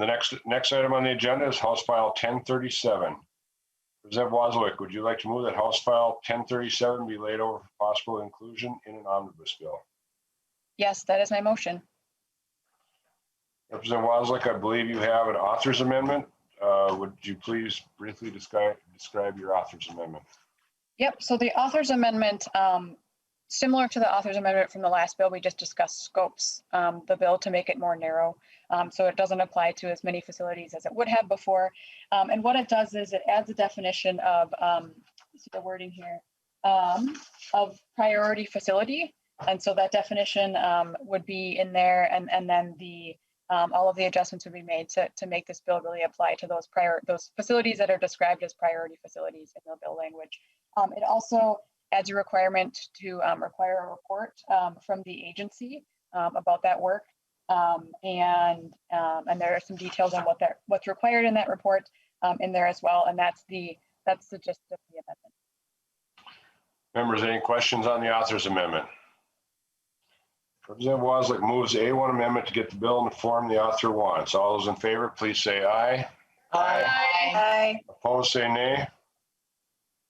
And the next item on the agenda is House File 1037. Representative Wazlawik, would you like to move that House File 1037 be laid over for possible inclusion in an omnibus bill? Yes, that is my motion. Representative Wazlawik, I believe you have an author's amendment. Would you please briefly describe your author's amendment? Yep, so the author's amendment, similar to the author's amendment from the last bill, we just discussed scopes the bill to make it more narrow. So it doesn't apply to as many facilities as it would have before. And what it does is it adds a definition of, see the wording here, of priority facility. And so that definition would be in there, and then the all of the adjustments would be made to make this bill really apply to those facilities that are described as priority facilities in the bill language. It also adds a requirement to require a report from the agency about that work. And there are some details on what's required in that report in there as well. And that's the gist of the amendment. Members, any questions on the author's amendment? Representative Wazlawik moves the A1 amendment to get the bill in the form the author wants. All those in favor, please say aye. Aye. Aye. Opposed, say nay.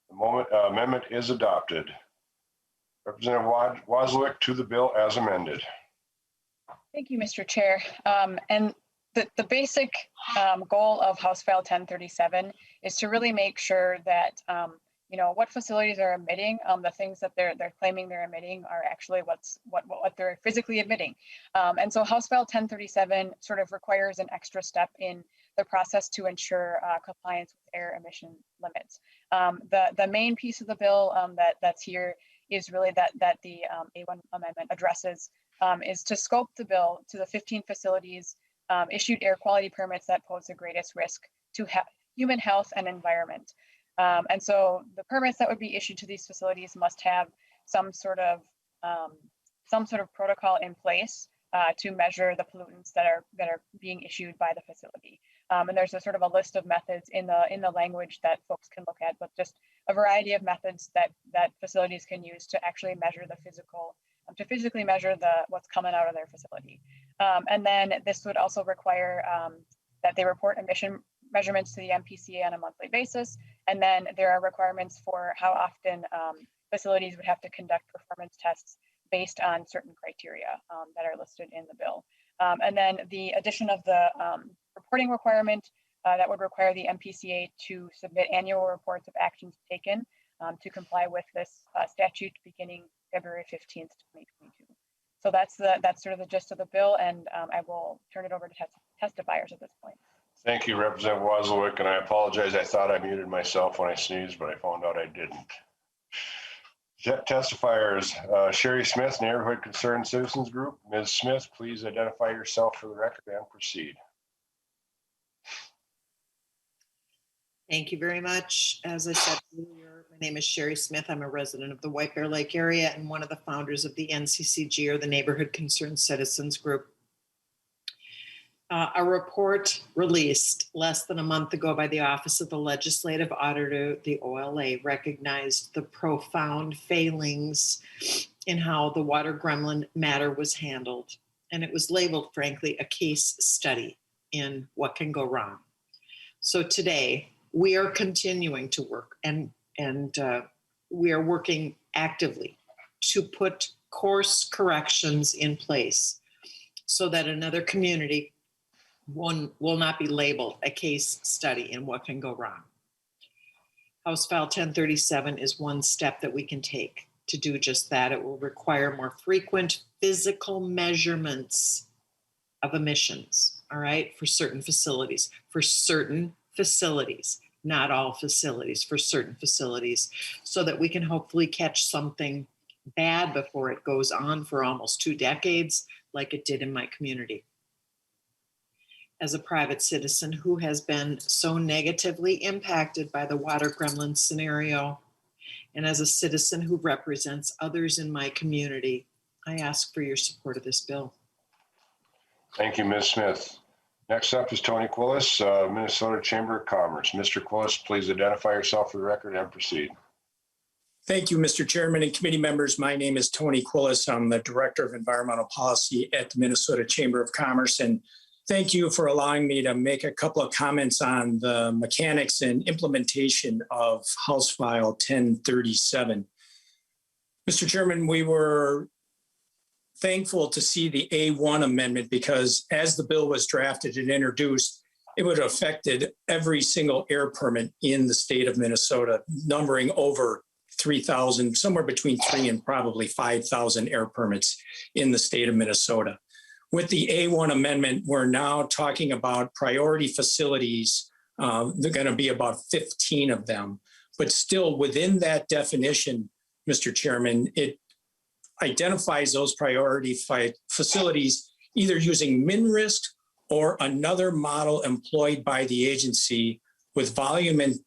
The amendment is adopted. Representative Wazlawik to the bill as amended. Thank you, Mr. Chair. And the basic goal of House File 1037 is to really make sure that what facilities are emitting, the things that they're claiming they're emitting are actually what they're physically emitting. And so House File 1037 sort of requires an extra step in the process to ensure compliance with air emission limits. The main piece of the bill that's here is really that the A1 amendment addresses is to scope the bill to the 15 facilities issued air quality permits that pose the greatest risk to human health and environment. And so the permits that would be issued to these facilities must have some sort of protocol in place to measure the pollutants that are being issued by the facility. And there's a sort of a list of methods in the language that folks can look at, but just a variety of methods that facilities can use to actually measure the physically measure what's coming out of their facility. And then this would also require that they report emission measurements to the MPCA on a monthly basis. And then there are requirements for how often facilities would have to conduct performance tests based on certain criteria that are listed in the bill. And then the addition of the reporting requirement that would require the MPCA to submit annual reports of actions taken to comply with this statute beginning February 15th, 2022. So that's sort of the gist of the bill, and I will turn it over to testifiers at this point. Thank you, Representative Wazlawik, and I apologize. I thought I muted myself when I sneezed, but I found out I didn't. Testifiers, Sheri Smith, Neighborhood Concerned Citizens Group. Ms. Smith, please identify yourself for the record and proceed. Thank you very much. As I said earlier, my name is Sheri Smith. I'm a resident of the White Bear Lake area and one of the founders of the NCCG, or the Neighborhood Concerned Citizens Group. A report released less than a month ago by the Office of the Legislative Auditor, the OLA, recognized the profound failings in how the water gremlin matter was handled. And it was labeled, frankly, a case study in what can go wrong. So today, we are continuing to work and we are working actively to put course corrections in place so that another community will not be labeled a case study in what can go wrong. House File 1037 is one step that we can take to do just that. It will require more frequent physical measurements of emissions, all right, for certain facilities, not all facilities, for certain facilities, so that we can hopefully catch something bad before it goes on for almost 2 decades, like it did in my community. As a private citizen who has been so negatively impacted by the water gremlin scenario, and as a citizen who represents others in my community, I ask for your support of this bill. Thank you, Ms. Smith. Next up is Tony Kwilas, Minnesota Chamber of Commerce. Mr. Kwilas, please identify yourself for the record and proceed. Thank you, Mr. Chairman and committee members. My name is Tony Kwilas. I'm the Director of Environmental Policy at the Minnesota Chamber of Commerce. And Thank you for allowing me to make a couple of comments on the mechanics and implementation of House File 1037. Mr. Chairman, we were thankful to see the A1 amendment because as the bill was drafted and introduced, it would have affected every single air permit in the state of Minnesota, numbering over 3,000, somewhere between 3 and probably 5,000 air permits in the state of Minnesota. With the A1 amendment, we're now talking about priority facilities. There are going to be about 15 of them, but still within that definition, Mr. Chairman, it identifies those priority facilities either using min-risk or another model employed by the agency with volume and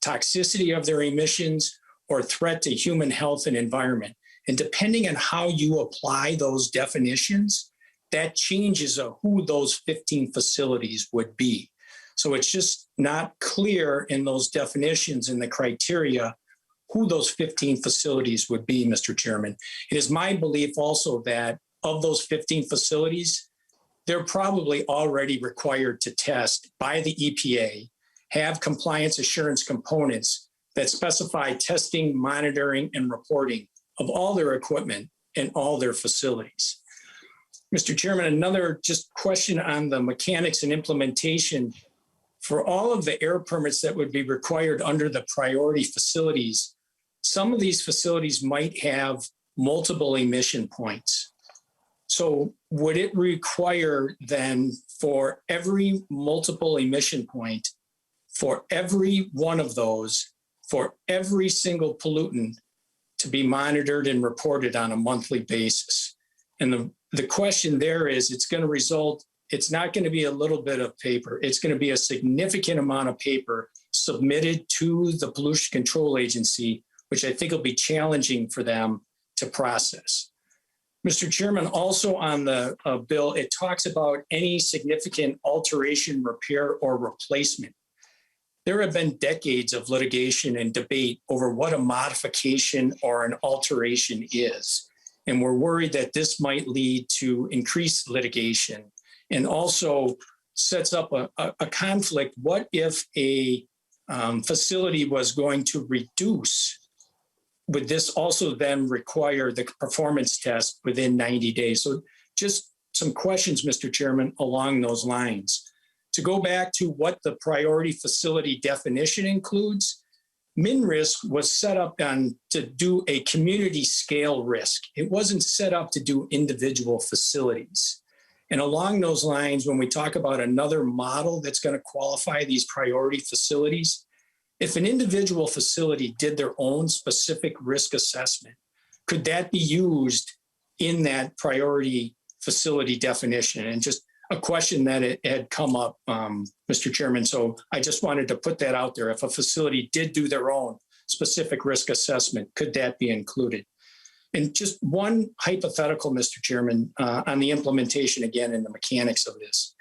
toxicity of their emissions or threat to human health and environment. And depending on how you apply those definitions, that changes who those 15 facilities would be. So it's just not clear in those definitions and the criteria who those 15 facilities would be, Mr. Chairman. It is my belief also that of those 15 facilities, they're probably already required to test by the EPA, have compliance assurance components that specify testing, monitoring, and reporting of all their equipment and all their facilities. Mr. Chairman, another just question on the mechanics and implementation. For all of the air permits that would be required under the priority facilities, some of these facilities might have multiple emission points. So would it require then for every multiple emission point, for every one of those, for every single pollutant to be monitored and reported on a monthly basis? And the question there is, it's going to result, it's not going to be a little bit of paper. It's going to be a significant amount of paper submitted to the Pollution Control Agency, which I think will be challenging for them to process. Mr. Chairman, also on the bill, it talks about any significant alteration, repair, or replacement. There have been decades of litigation and debate over what a modification or an alteration is. And we're worried that this might lead to increased litigation and also sets up a conflict. What if a facility was going to reduce? Would this also then require the performance test within 90 days? So just some questions, Mr. Chairman, along those lines. To go back to what the priority facility definition includes, min-risk was set up to do a community scale risk. It wasn't set up to do individual facilities. And along those lines, when we talk about another model that's going to qualify these priority facilities, if an individual facility did their own specific risk assessment, could that be used in that priority facility definition? And just a question that it had come up, Mr. Chairman. So I just wanted to put that out there. If a facility did do their own specific risk assessment, could that be included? And just one hypothetical, Mr. Chairman, on the implementation again and the mechanics of this.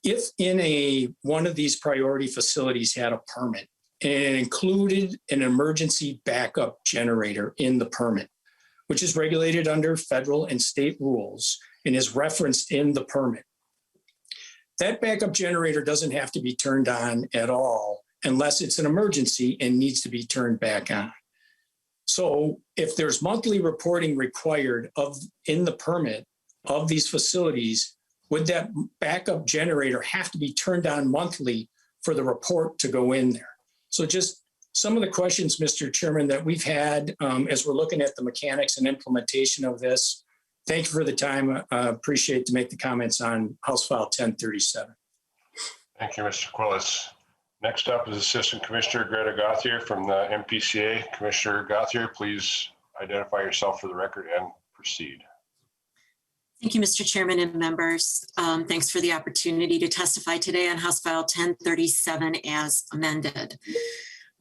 If in one of these priority facilities had a permit and it included an emergency backup generator in the permit, which is regulated under federal and state rules and is referenced in the permit, that backup generator doesn't have to be turned on at all unless it's an emergency and needs to be turned back on. So if there's monthly reporting required in the permit of these facilities, would that backup generator have to be turned on monthly for the report to go in there? So just some of the questions, Mr. Chairman, that we've had as we're looking at the mechanics and implementation of this. Thank you for the time. Appreciate to make the comments on House File 1037. Thank you, Mr. Kwilas. Next up is Assistant Commissioner Greta Gauthier from the MPCA. Commissioner Gauthier, please identify yourself for the record and proceed. Thank you, Mr. Chairman and members. Thanks for the opportunity to testify today on House File 1037 as amended.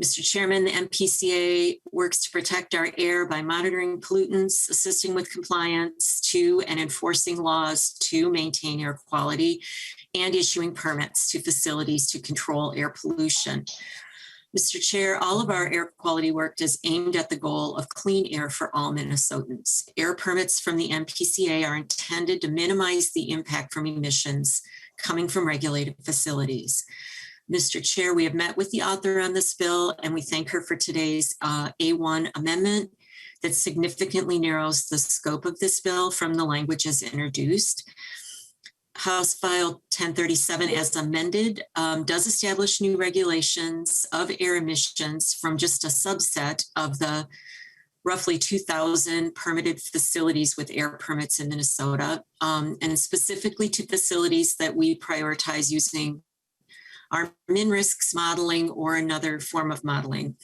Mr. Chairman, the MPCA works to protect our air by monitoring pollutants, assisting with compliance to and enforcing laws to maintain air quality, and issuing permits to facilities to control air pollution. Mr. Chair, all of our air quality work is aimed at the goal of clean air for all Minnesotans. Air permits from the MPCA are intended to minimize the impact from emissions coming from regulated facilities. Mr. Chair, we have met with the author on this bill, and we thank her for today's A1 amendment that significantly narrows the scope of this bill from the language as introduced. House File 1037 as amended does establish new regulations of air emissions from just a subset of the roughly 2,000 permitted facilities with air permits in Minnesota, and specifically to facilities that we prioritize using our min-risks modeling or another form of modeling.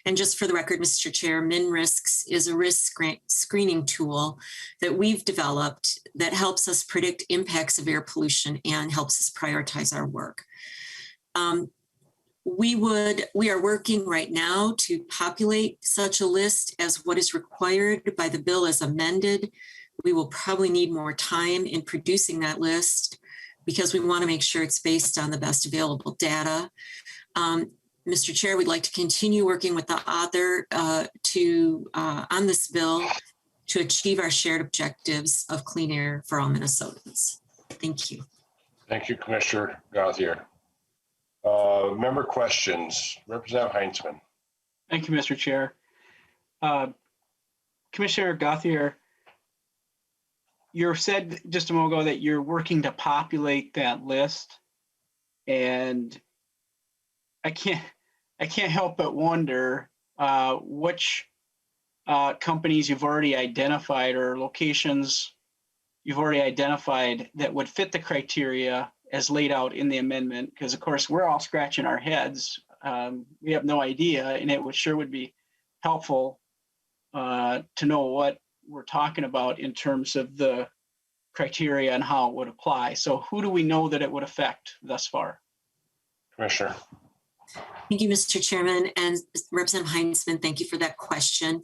And just for the record, Mr. Chair, min-risks is a risk screening tool that we've developed that helps us predict impacts of air pollution and helps us prioritize our work. We are working right now to populate such a list as what is required by the bill as amended. We will probably need more time in producing that list because we want to make sure it's based on the best available data. Mr. Chair, we'd like to continue working with the author on this bill to achieve our shared objectives of clean air for all Minnesotans. Thank you. Thank you, Commissioner Gauthier. Member questions. Representative Heintzeman. Thank you, Mr. Chair. Commissioner Gauthier, you said just a moment ago that you're working to populate that list, and I can't help but wonder which companies you've already identified or locations you've already identified that would fit the criteria as laid out in the amendment, because of course we're all scratching our heads. We have no idea, and it would be helpful to know what we're talking about in terms of the criteria and how it would apply. So who do we know that it would affect thus far? Commissioner. Thank you, Mr. Chairman, and Representative Heintzeman, thank you for that question.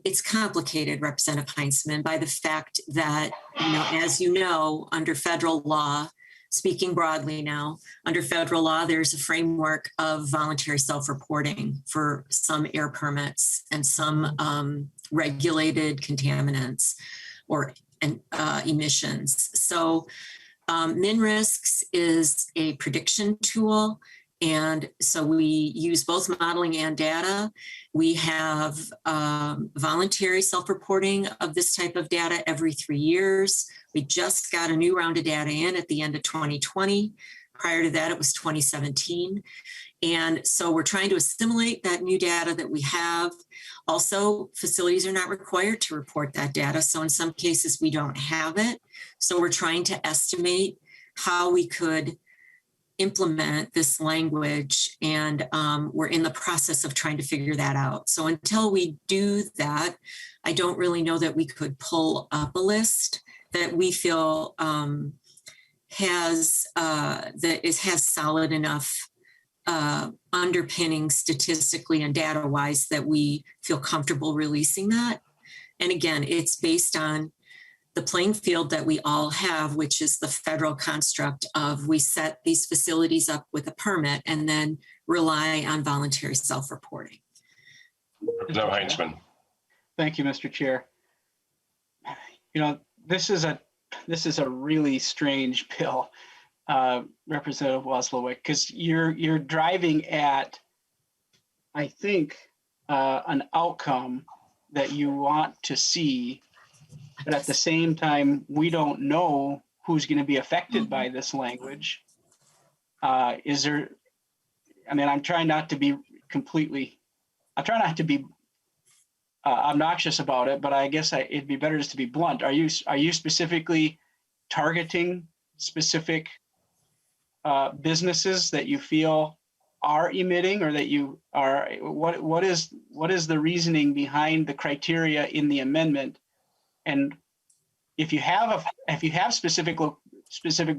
It's complicated, Representative Heintzeman, by the fact that, as you know, under federal law, speaking broadly now, under federal law, there's a framework of voluntary self-reporting for some air permits and some regulated contaminants or emissions. So min-risks is a prediction tool. And so we use both modeling and data. We have voluntary self-reporting of this type of data every 3 years. We just got a new round of data in at the end of 2020. Prior to that, it was 2017. And so we're trying to assimilate that new data that we have. Also, facilities are not required to report that data. So in some cases, we don't have it. So we're trying to estimate how we could implement this language, and we're in the process of trying to figure that out. So until we do that, I don't really know that we could pull up a list that we feel has solid enough underpinning statistically and data-wise that we feel comfortable releasing that. And again, it's based on the playing field that we all have, which is the federal construct of we set these facilities up with a permit and then rely on voluntary self-reporting. Representative Heintzeman. Thank you, Mr. Chair. This is a really strange bill, Representative Wazlawik, because you're driving at, I think, an outcome that you want to see. But at the same time, we don't know who's going to be affected by this language. I'm trying not to be obnoxious about it, but I guess it'd be better just to be blunt. Are you specifically targeting specific businesses that you feel are emitting, or that you are? What is the reasoning behind the criteria in the amendment? And if you have specific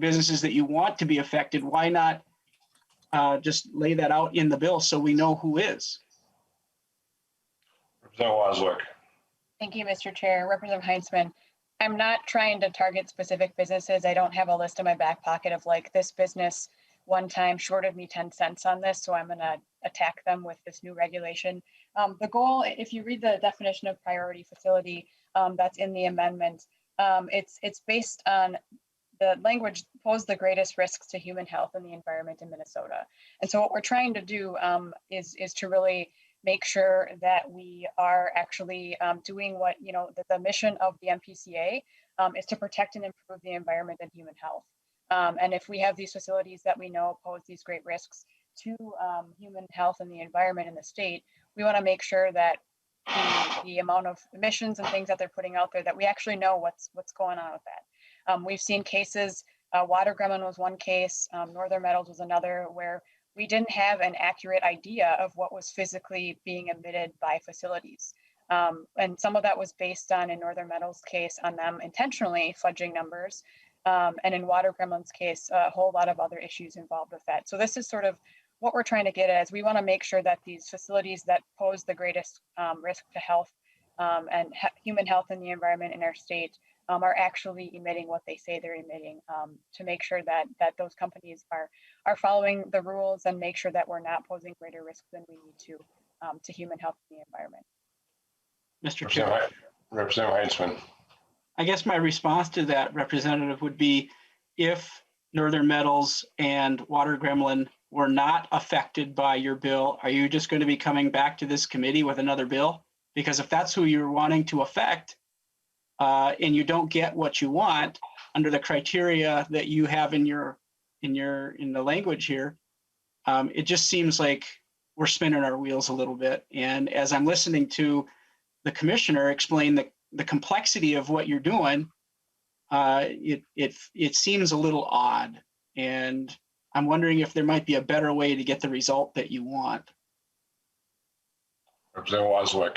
businesses that you want to be affected, why not just lay that out in the bill so we know who is? Representative Wazlawik. Thank you, Mr. Chair. Representative Heintzeman, I'm not trying to target specific businesses. I don't have a list in my back pocket of like this business one time shorted me 10 cents on this, so I'm going to attack them with this new regulation. The goal, if you read the definition of priority facility that's in the amendment, it's based on the language posed the greatest risks to human health and the environment in Minnesota. And so what we're trying to do is to really make sure that we are actually doing what, the mission of the MPCA is to protect and improve the environment and human health. And if we have these facilities that we know pose these great risks to human health and the environment in the state, we want to make sure that the amount of emissions and things that they're putting out there, that we actually know what's going on with that. We've seen cases, Water Gremlin was one case, Northern Metals was another, where we didn't have an accurate idea of what was physically being emitted by facilities. And some of that was based on, in Northern Metals' case, on them intentionally fudging numbers. And in Water Gremlin's case, a whole lot of other issues involved with that. So this is sort of what we're trying to get at, is we want to make sure that these facilities that pose the greatest risk to health and human health and the environment in our state are actually emitting what they say they're emitting, to make sure that those companies are following the rules and make sure that we're not posing greater risk than we need to human health and the environment. Mr. Chair. Representative Heintzeman. I guess my response to that, Representative, would be, if Northern Metals and Water Gremlin were not affected by your bill, are you just going to be coming back to this committee with another bill? Because if that's who you're wanting to affect, and you don't get what you want under the criteria that you have in the language here, it just seems like we're spinning our wheels a little bit. And as I'm listening to the commissioner explain the complexity of what you're doing, it seems a little odd. And I'm wondering if there might be a better way to get the result that you want. Representative Wazlawik.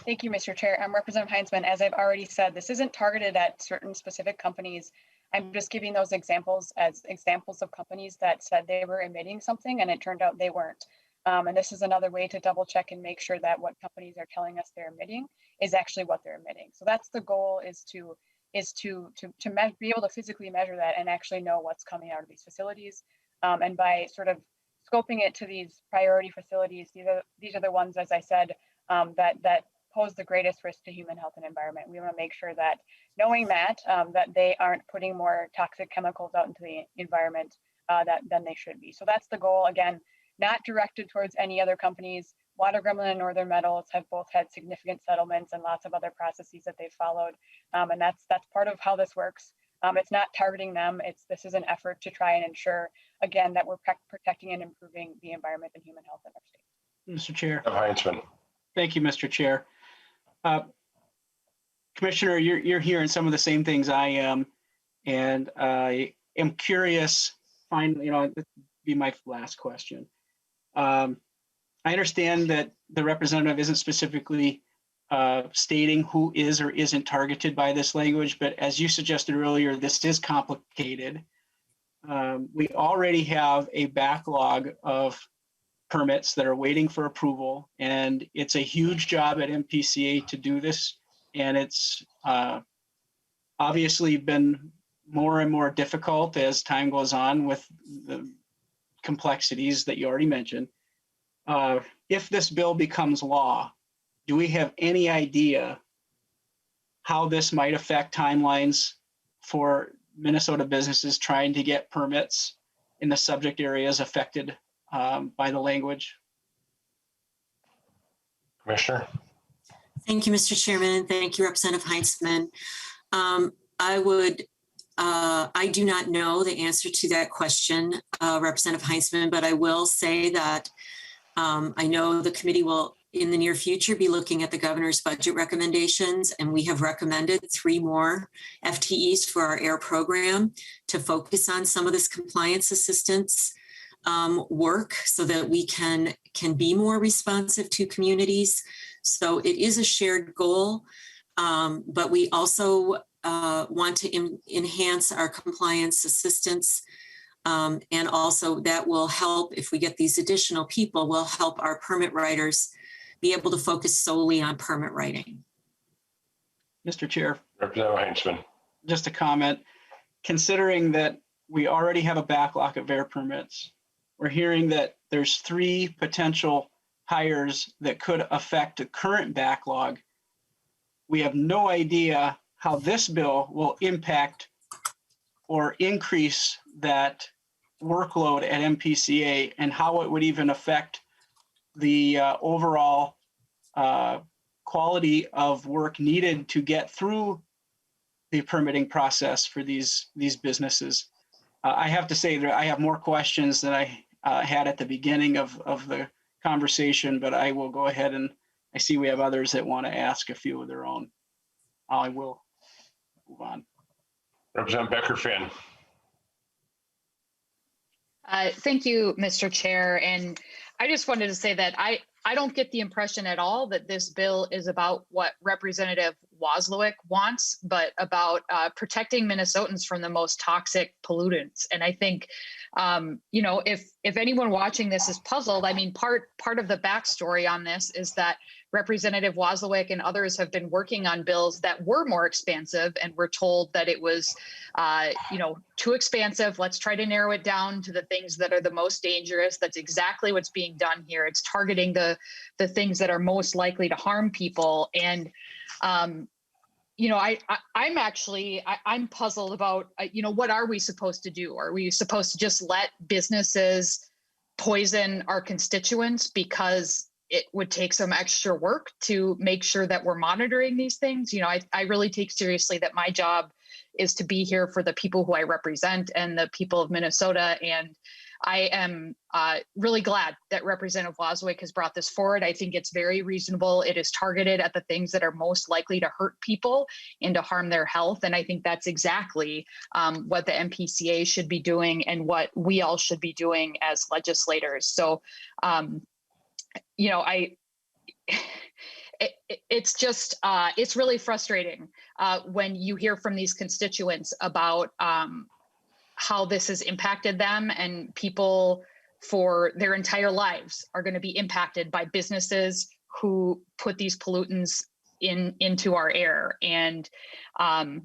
Thank you, Mr. Chair. I'm Representative Heintzeman. As I've already said, this isn't targeted at certain specific companies. I'm just giving those examples as examples of companies that said they were emitting something and it turned out they weren't. And this is another way to double check and make sure that what companies are telling us they're emitting is actually what they're emitting. So that's the goal, is to be able to physically measure that and actually know what's coming out of these facilities. And by sort of scoping it to these priority facilities, these are the ones, as I said, that pose the greatest risk to human health and environment. We want to make sure that, knowing that they aren't putting more toxic chemicals out into the environment than they should be. So that's the goal. Again, not directed towards any other companies. Water Gremlin and Northern Metals have both had significant settlements and lots of other processes that they've followed. And that's part of how this works. It's not targeting them. This is an effort to try and ensure, again, that we're protecting and improving the environment and human health in our state. Mr. Chair. Heintzeman. Thank you, Mr. Chair. Commissioner, you're hearing some of the same things I am, and I am curious. Finally, this would be my last question. I understand that the representative isn't specifically stating who is or isn't targeted by this language, but as you suggested earlier, this is complicated. We already have a backlog of permits that are waiting for approval, and it's a huge job at MPCA to do this, and it's obviously been more and more difficult as time goes on with the complexities that you already mentioned. If this bill becomes law, do we have any idea how this might affect timelines for Minnesota businesses trying to get permits in the subject areas affected by the language? Commissioner. Thank you, Mr. Chairman. Thank you, Representative Heintzeman. I do not know the answer to that question, Representative Heintzeman, but I will say that I know the committee will, in the near future, be looking at the governor's budget recommendations, and we have recommended 3 more FTEs for our AIR program to focus on some of this compliance assistance work so that we can be more responsive to communities. So it is a shared goal, but we also want to enhance our compliance assistance. And also that will help, if we get these additional people, will help our permit writers be able to focus solely on permit writing. Mr. Chair. Representative Heintzeman. Just a comment. Considering that we already have a backlog of AIR permits, we're hearing that there's 3 potential hires that could affect the current backlog. We have no idea how this bill will impact or increase that workload at MPCA, and how it would even affect the overall quality of work needed to get through the permitting process for these businesses. I have to say that I have more questions than I had at the beginning of the conversation, but I will go ahead, and I see we have others that want to ask a few of their own. I will move on. Representative Becker-Finn. Thank you, Mr. Chair. And I just wanted to say that I don't get the impression at all that this bill is about what Representative Wazlawik wants, but about protecting Minnesotans from the most toxic pollutants. And I think, if anyone watching this is puzzled, I mean, part of the backstory on this is that Representative Wazlawik and others have been working on bills that were more expansive, and were told that it was, too expansive. Let's try to narrow it down to the things that are the most dangerous. That's exactly what's being done here. It's targeting the things that are most likely to harm people. And, I'm puzzled about, what are we supposed to do? Are we supposed to just let businesses poison our constituents because it would take some extra work to make sure that we're monitoring these things? I really take seriously that my job is to be here for the people who I represent and the people of Minnesota. And I am really glad that Representative Wazlawik has brought this forward. I think it's very reasonable. It is targeted at the things that are most likely to hurt people and to harm their health. And I think that's exactly what the MPCA should be doing, and what we all should be doing as legislators. So, it's just, it's really frustrating when you hear from these constituents about how this has impacted them, and people for their entire lives are going to be impacted by businesses who put these pollutants into our air. And, I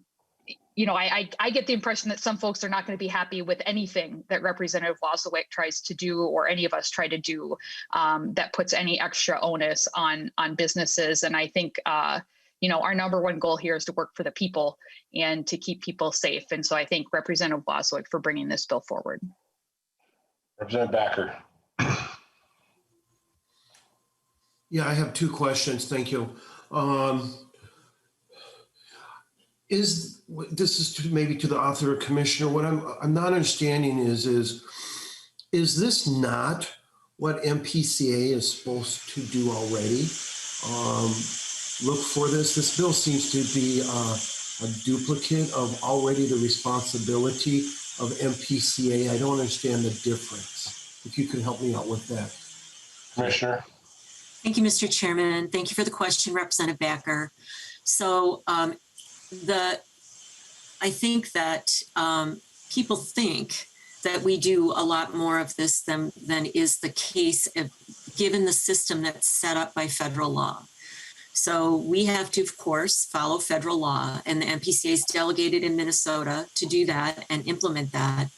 get the impression that some folks are not going to be happy with anything that Representative Wazlawik tries to do, or any of us try to do, that puts any extra onus on businesses. And I think, our number one goal here is to work for the people and to keep people safe. And so I thank Representative Wazlawik for bringing this bill forward. Representative Backer. Yeah, I have two questions. Thank you. This is maybe to the author or commissioner. What I'm not understanding is this not what MPCA is supposed to do already? Look for this. This bill seems to be a duplicate of already the responsibility of MPCA. I don't understand the difference. If you could help me out with that. Commissioner. Thank you, Mr. Chairman. Thank you for the question, Representative Backer. So I think that people think that we do a lot more of this than is the case given the system that's set up by federal law. So we have to, of course, follow federal law, and the MPCA is delegated in Minnesota to do that and implement that.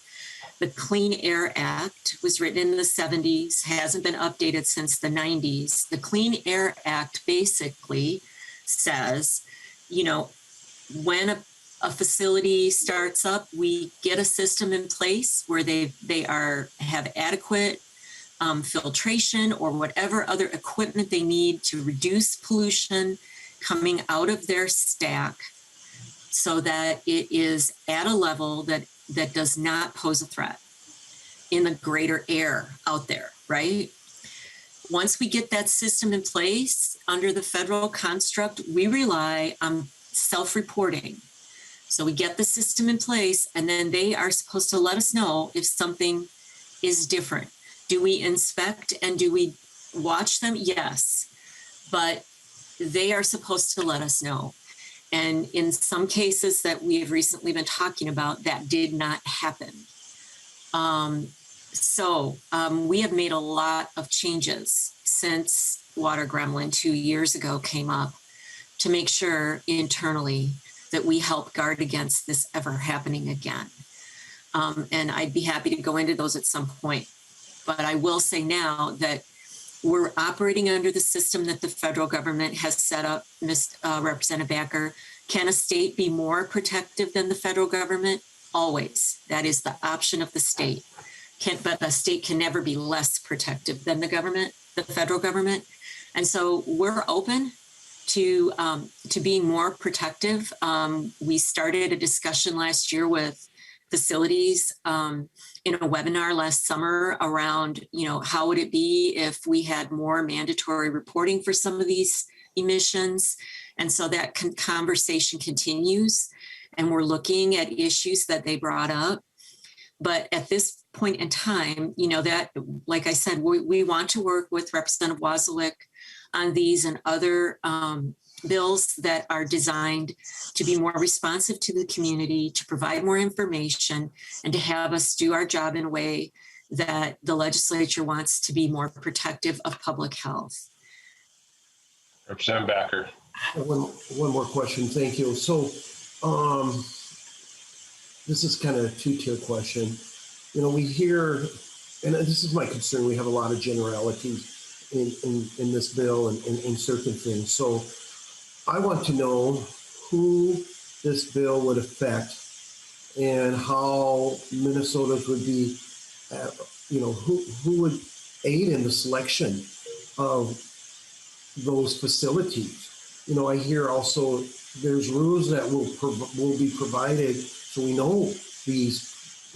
The Clean Air Act was written in the 70s, hasn't been updated since the 90s. The Clean Air Act basically says, when a facility starts up, we get a system in place where they have adequate filtration or whatever other equipment they need to reduce pollution coming out of their stack, so that it is at a level that does not pose a threat in the greater air out there, right? Once we get that system in place under the federal construct, we rely on self-reporting. So we get the system in place, and then they are supposed to let us know if something is different. Do we inspect and do we watch them? Yes, but they are supposed to let us know. And in some cases that we have recently been talking about, that did not happen. We have made a lot of changes since Water Gremlin 2 years ago came up to make sure internally that we help guard against this ever happening again. And I'd be happy to go into those at some point. But I will say now that we're operating under the system that the federal government has set up, Representative Backer. Can a state be more protective than the federal government? always. That is the option of the state. But the state can never be less protective than the government, the federal government. And so we're open to being more protective. We started a discussion last year with facilities in a webinar last summer around, how would it be if we had more mandatory reporting for some of these emissions? And so that conversation continues, and we're looking at issues that they brought up. But at this point in time, that, like I said, we want to work with Representative Wazlawik on these and other bills that are designed to be more responsive to the community, to provide more information, and to have us do our job in a way that the legislature wants to be more protective of public health. Representative Backer. One more question. Thank you. So this is kind of a two-tier question. We hear, and this is my concern, we have a lot of generalities in this bill and in certain things. So I want to know who this bill would affect and how Minnesotans would be, who would aid in the selection of those facilities. I hear also there's rules that will be provided so we know these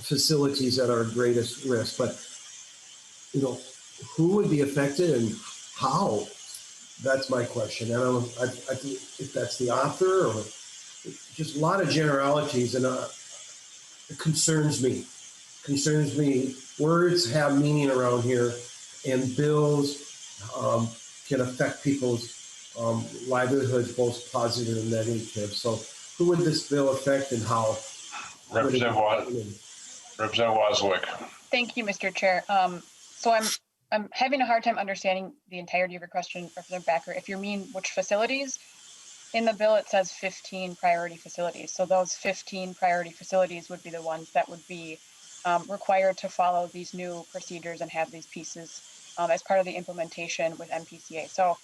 facilities that are at greatest risk, but who would be affected and how? That's my question. I don't know if that's the author or just a lot of generalities, and it concerns me. Words have meaning around here, and bills can affect people's livelihoods, both positive and negative. So who would this bill affect and how? Representative Wazlawik. Thank you, Mr. Chair. So I'm having a hard time understanding the entirety of your question, Representative Backer. If you mean which facilities, in the bill it says 15 priority facilities. So those 15 priority facilities would be the ones that would be required to follow these new procedures and have these pieces as part of the implementation with MPCA. So,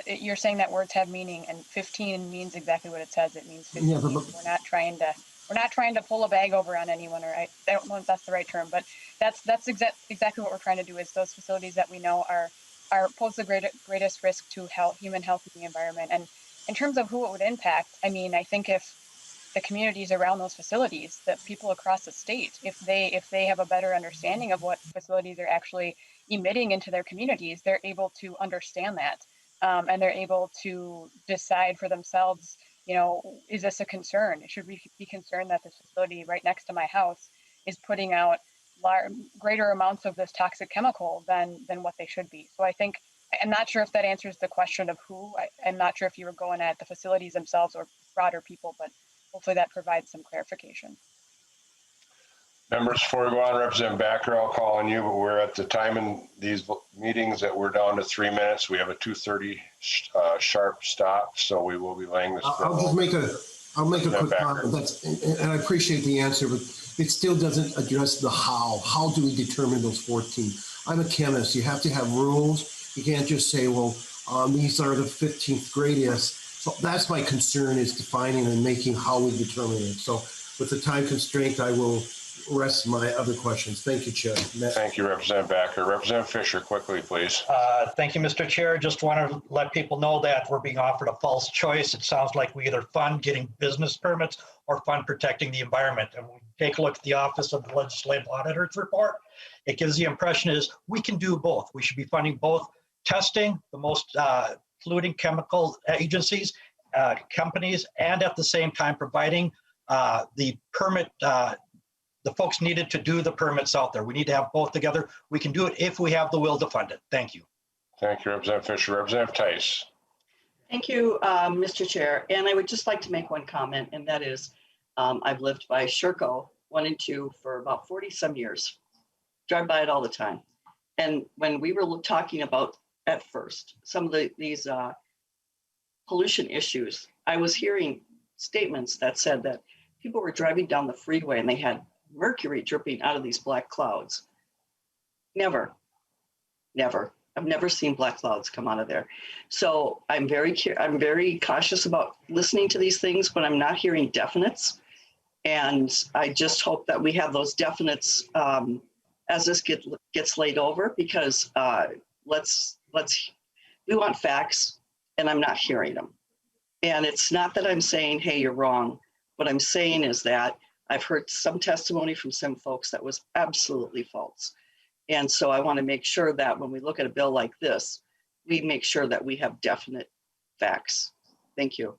you're saying that words have meaning, and 15 means exactly what it says. It means 15. Yeah, we're not trying to pull a bag over on anyone, or I don't know if that's the right term, but that's exactly what we're trying to do. Is those facilities that we know are pose the greatest risk to human health and the environment. And in terms of who it would impact, I think if the communities around those facilities, the people across the state, if they have a better understanding of what facilities are actually emitting into their communities, they're able to understand that, and they're able to decide for themselves, is this a concern? Should we be concerned that this facility right next to my house is putting out greater amounts of this toxic chemical than what they should be? So I'm not sure if that answers the question of who. I'm not sure if you were going at the facilities themselves or broader people, but hopefully that provides some clarification. Members, before we go on, Representative Backer, I'll call on you, but we're at the time in these meetings that we're down to 3 minutes. We have a 2:30 sharp stop, so we will be laying this. I'll make a quick comment. And I appreciate the answer, but it still doesn't address the how. How do we determine those 14? I'm a chemist. You have to have rules. You can't just say, well, these are the 15th greatest. So that's my concern, is defining and making how we determine it. So with the time constraint, I will rest my other questions. Thank you, Chair. Thank you, Representative Backer. Representative Fisher, quickly, please. Thank you, Mr. Chair. Just want to let people know that we're being offered a false choice. It sounds like we either fund getting business permits or fund protecting the environment. And when we take a look at the Office of the Legislative Auditor's report, it gives the impression is we can do both. We should be funding both testing the most polluting chemical agencies, companies, and at the same time providing the permit, the folks needed to do the permits out there. We need to have both together. We can do it if we have the will to fund it. Thank you. Thank you, Representative Fisher. Representative Theis. Thank you, Mr. Chair. And I would just like to make one comment, and that is I've lived by Sherco 1 and 2 for about 40-some years. Drive by it all the time. And when we were talking about, at first, some of these pollution issues, I was hearing statements that said that people were driving down the freeway and they had mercury dripping out of these black clouds. Never. I've never seen black clouds come out of there. So I'm very cautious about listening to these things when I'm not hearing definites. And I just hope that we have those definites as this gets laid over, because we want facts, and I'm not hearing them. And it's not that I'm saying, hey, you're wrong. What I'm saying is that I've heard some testimony from some folks that was absolutely false. And so I want to make sure that when we look at a bill like this, we make sure that we have definite facts. Thank you.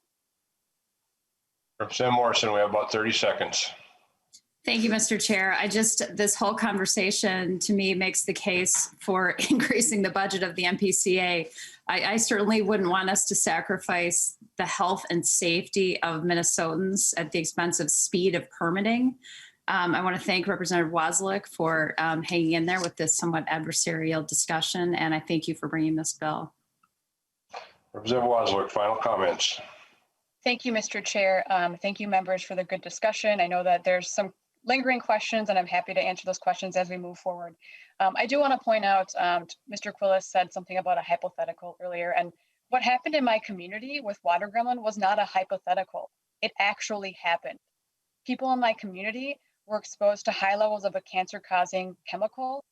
Representative Morrison, we have about 30 seconds. Thank you, Mr. Chair. This whole conversation to me makes the case for increasing the budget of the MPCA. I certainly wouldn't want us to sacrifice the health and safety of Minnesotans at the expense of speed of permitting. I want to thank Representative Wazlawik for hanging in there with this somewhat adversarial discussion, and I thank you for bringing this bill. Representative Wazlawik, final comments. Thank you, Mr. Chair. Thank you, members, for the good discussion. I know that there's some lingering questions, and I'm happy to answer those questions as we move forward. I do want to point out, Mr. Kwilas said something about a hypothetical earlier, and what happened in my community with water gremlin was not a hypothetical. It actually happened. People in my community were exposed to high levels of a cancer-causing chemical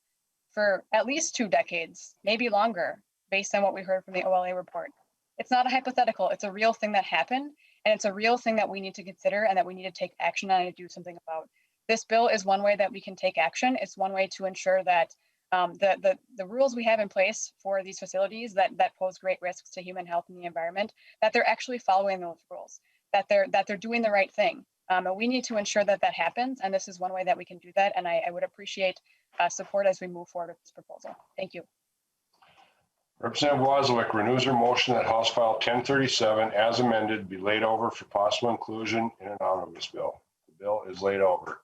for at least 2 decades, maybe longer, based on what we heard from the OLA report. It's not a hypothetical. It's a real thing that happened, and it's a real thing that we need to consider and that we need to take action on and do something about. This bill is one way that we can take action. It's one way to ensure that the rules we have in place for these facilities that pose great risks to human health and the environment, that they're actually following those rules, that they're doing the right thing. And we need to ensure that that happens. And this is one way that we can do that. And I would appreciate support as we move forward with this proposal. Thank you. Representative Wazlawik renews her motion that House File 1037 as amended be laid over for possible inclusion in an omnibus bill. The bill is laid over.